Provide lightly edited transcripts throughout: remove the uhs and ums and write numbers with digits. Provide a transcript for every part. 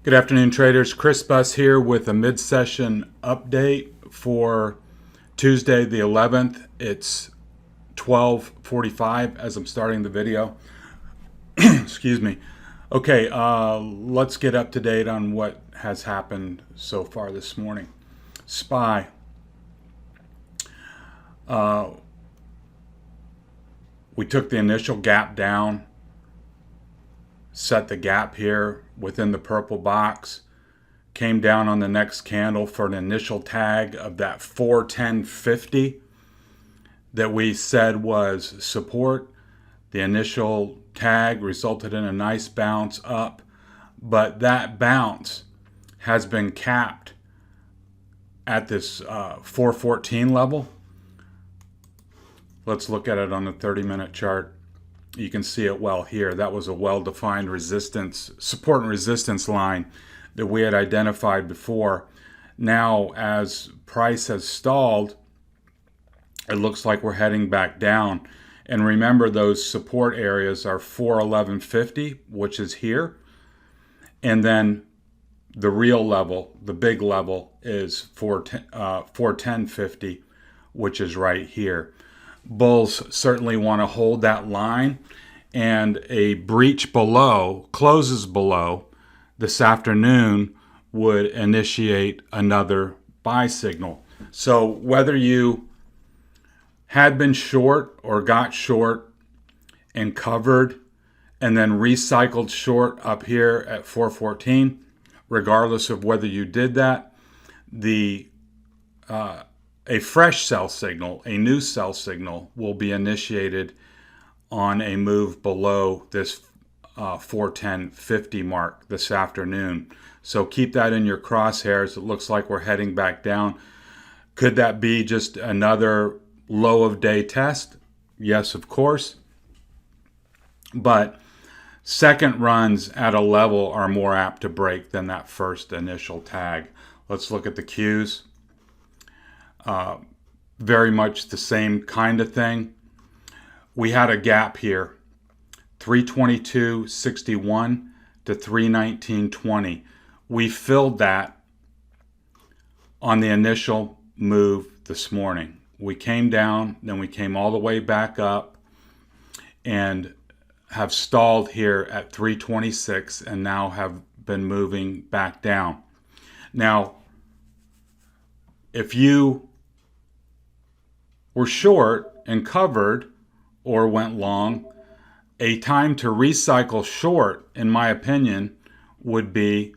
Good afternoon, traders. Chris Buss here with a mid-session update for Tuesday the 11th. It's 12:45 as I'm starting the video. Excuse me. Okay, let's get up to date on what has happened so far this morning. SPY. We took the initial gap down, set the gap here within the purple box, came down on the next candle for an initial tag of that 410.50 that we said was support. The initial tag resulted in a nice bounce up, but that bounce has been capped at this 414 level. Let's look at it on the 30-minute chart. You can see it well here. That was a well-defined resistance, support and resistance line that we had identified before. Now, as price has stalled, it looks like we're heading back down. And remember, those support areas are 411.50, which is here. And then the real level, the big level, is 410.50, which is right here. Bulls certainly want to hold that line, and a breach below, closes below this afternoon, would initiate another buy signal. So whether you had been short or got short and covered and then recycled short up here at 414, regardless of whether you did that, a fresh sell signal, a new sell signal, will be initiated on a move below this 410.50 mark this afternoon. So keep that in your crosshairs. It looks like we're heading back down. Could that be just another low of day test? Yes, of course. But second runs at a level are more apt to break than that first initial tag. Let's look at the Qs. Very much the same kind of thing. We had a gap here, 322.61 to 319.20. We filled that on the initial move this morning. We came down, then we came all the way back up and have stalled here at 326 and now have been moving back down. Now, if you were short and covered or went long, a time to recycle short, in my opinion, would be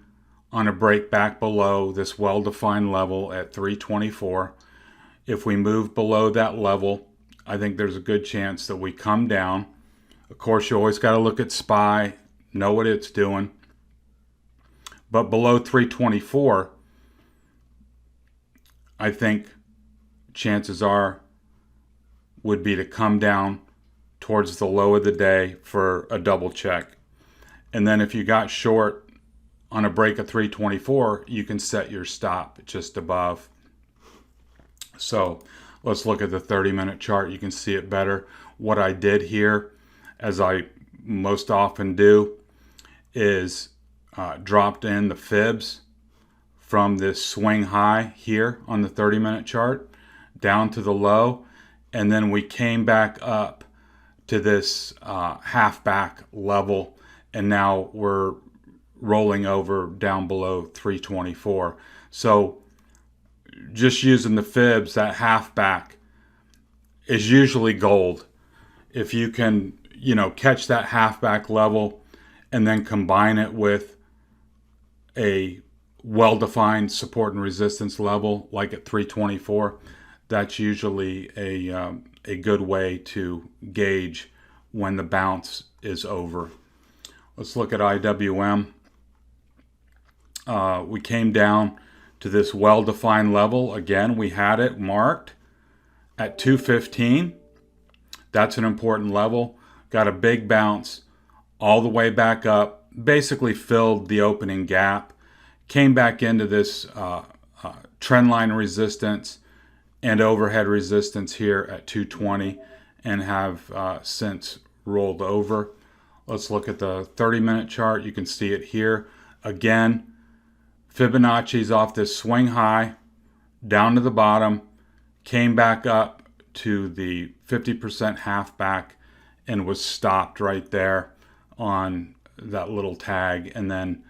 on a break back below this well-defined level at 324. If we move below that level, I think there's a good chance that we come down. Of course, you always got to look at SPY, know what it's doing. But below 324, I think chances are would be to come down towards the low of the day for a double check. And then if you got short on a break of 324, you can set your stop just above. So let's look at the 30-minute chart. You can see it better. What I did here, as I most often do, is dropped in the fibs from this swing high here on the 30-minute chart down to the low. And then we came back up to this half-back level, and now we're rolling over down below 324. So just using the fibs, that half-back is usually gold. If you can, catch that half-back level and then combine it with a well-defined support and resistance level like at 324, that's usually a good way to gauge when the bounce is over. Let's look at IWM. We came down to this well-defined level. Again, we had it marked at 215. That's an important level. Got a big bounce all the way back up, basically filled the opening gap, came back into this trend line resistance and overhead resistance here at 220 and have since rolled over. Let's look at the 30-minute chart. You can see it here. Again, Fibonacci's off this swing high, down to the bottom, came back up to the 50% half back and was stopped right there on that little tag. And then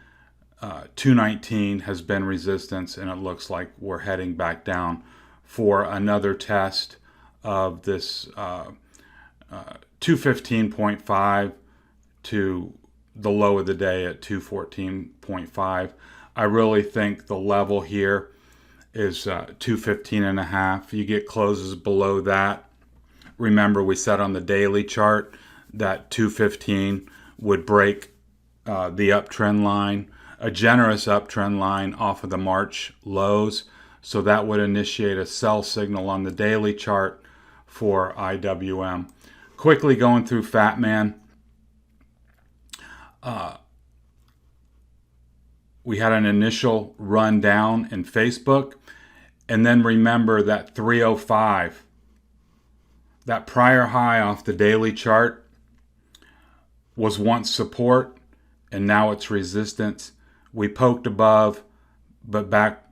219 has been resistance, and it looks like we're heading back down for another test of this 215.5 to the low of the day at 214.5. I really think the level here is 215.5. You get closes below that. Remember, we said on the daily chart that 215 would break the uptrend line, a generous uptrend line off of the March lows. So that would initiate a sell signal on the daily chart for IWM. Quickly going through FATMAAN. We had an initial run down in Facebook. And then remember that 305, that prior high off the daily chart, was once support and now it's resistance. We poked above, but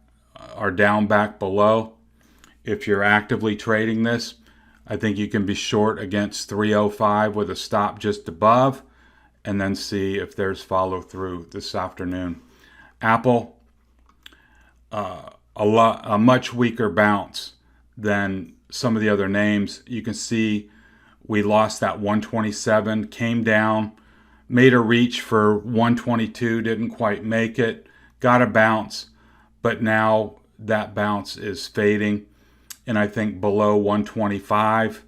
are down back below. If you're actively trading this, I think you can be short against 305 with a stop just above, and then see if there's follow through this afternoon. Apple, a much weaker bounce than some of the other names. You can see we lost that 127, came down, made a reach for 122, didn't quite make it, got a bounce, but now that bounce is fading. And I think below 125,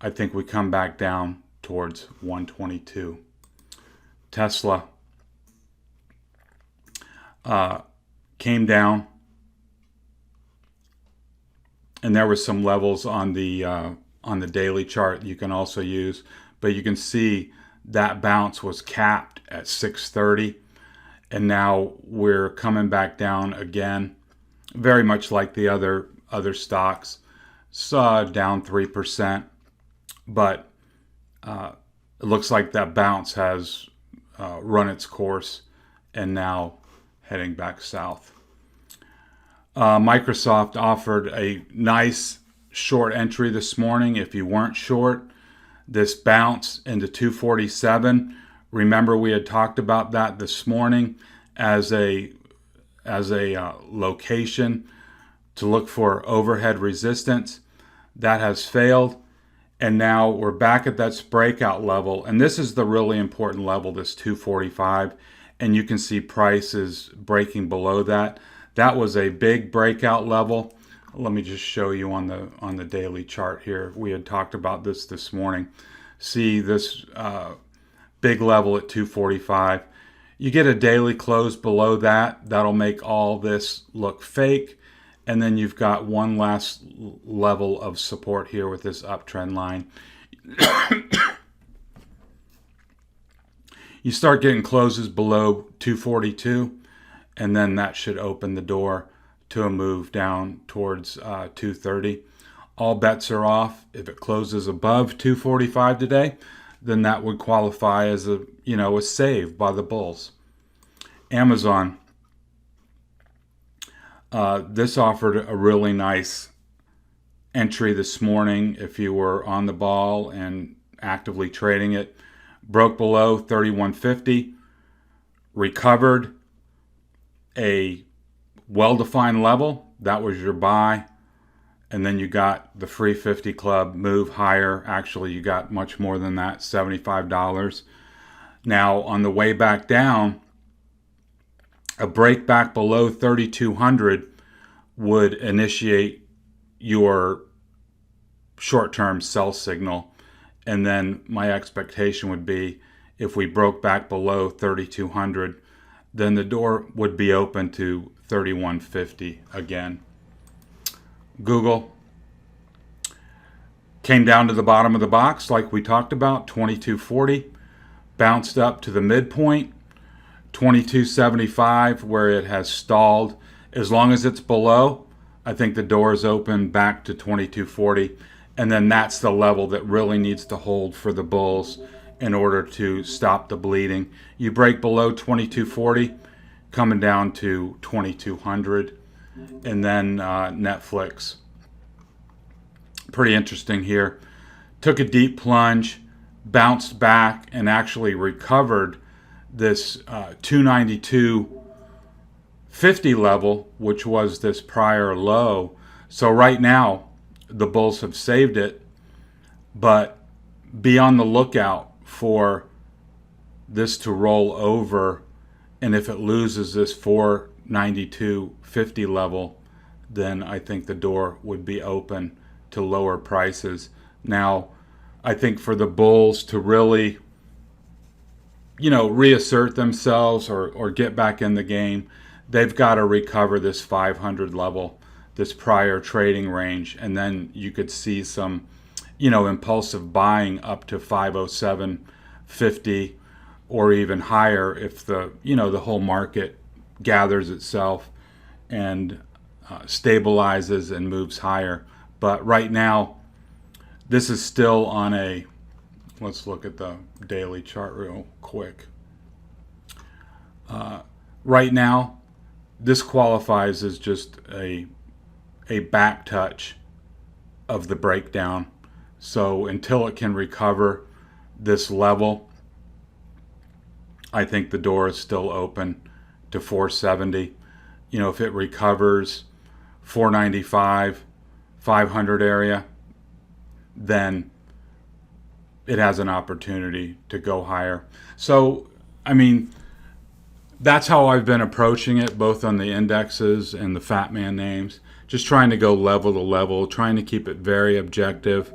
I think we come back down towards 122. Tesla came down, and there were some levels on the daily chart you can also use, but you can see that bounce was capped at 630, and now we're coming back down again, very much like the other stocks. Saw down 3%, but it looks like that bounce has run its course and now heading back south. Microsoft offered a nice short entry this morning. If you weren't short, this bounce into 247. Remember, we had talked about that this morning as a location to look for overhead resistance. That has failed, and now we're back at that breakout level, and this is the really important level, this 245, and you can see price is breaking below that. That was a big breakout level. Let me just show you on the daily chart here. We had talked about this morning. See this big level at 245. You get a daily close below that. That'll make all this look fake. And then you've got one last level of support here with this uptrend line. You start getting closes below 242, and then that should open the door to a move down towards 230. All bets are off. If it closes above 245 today, then that would qualify as a save by the bulls. Amazon. This offered a really nice entry this morning if you were on the ball and actively trading it. Broke below 3150, recovered a well-defined level. That was your buy. And then you got the free 50 club move higher. Actually, you got much more than that, $75. Now, on the way back down, a break back below 3,200 would initiate your short-term sell signal. And then my expectation would be if we broke back below 3,200, then the door would be open to 3,150 again. Google came down to the bottom of the box like we talked about, 2240, bounced up to the midpoint, 2275, where it has stalled. As long as it's below, I think the door is open back to 2240, and then that's the level that really needs to hold for the bulls in order to stop the bleeding. You break below 2240, coming down to 2,200. And then Netflix. Pretty interesting here. Took a deep plunge, bounced back, and actually recovered this 292.50 level, which was this prior low. So right now, the bulls have saved it, but be on the lookout for this to roll over, and if it loses this 492.50 level, then I think the door would be open to lower prices. Now, I think for the bulls to really, reassert themselves or get back in the game, they've got to recover this 500 level, this prior trading range, and then you could see some, impulsive buying up to 507.50 or even higher if the whole market gathers itself and stabilizes and moves higher. But right now, this is still on a, let's look at the daily chart real quick. Right now, this qualifies as just a back touch of the breakdown. So until it can recover this level, I think the door is still open to 470. If it recovers 495, 500 area, then it has an opportunity to go higher. So, that's how I've been approaching it, both on the indexes and the FATMAAN names. Just trying to go level to level, trying to keep it very objective,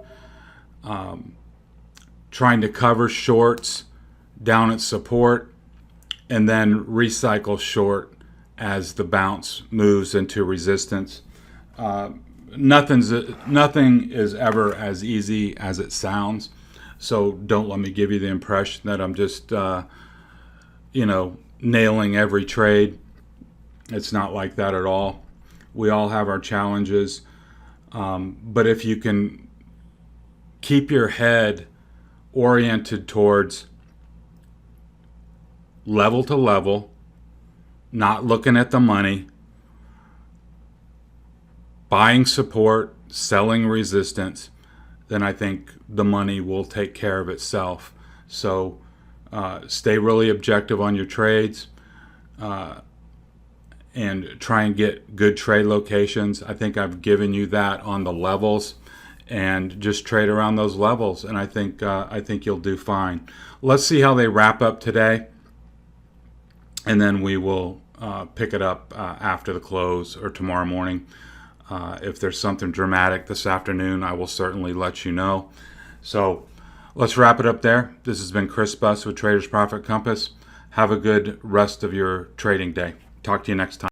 trying to cover shorts down at support, and then recycle short as the bounce moves into resistance. Nothing is ever as easy as it sounds. So don't let me give you the impression that I'm just, nailing every trade. It's not like that at all. We all have our challenges. But if you can keep your head oriented towards level to level, not looking at the money, buying support, selling resistance, then I think the money will take care of itself. So stay really objective on your trades and try and get good trade locations. I think I've given you that on the levels, and just trade around those levels, and I think you'll do fine. Let's see how they wrap up today, and then we will pick it up after the close or tomorrow morning. If there's something dramatic this afternoon, I will certainly let you know. So let's wrap it up there. This has been Chris Buss with Traders Profit Compass. Have a good rest of your trading day. Talk to you next time.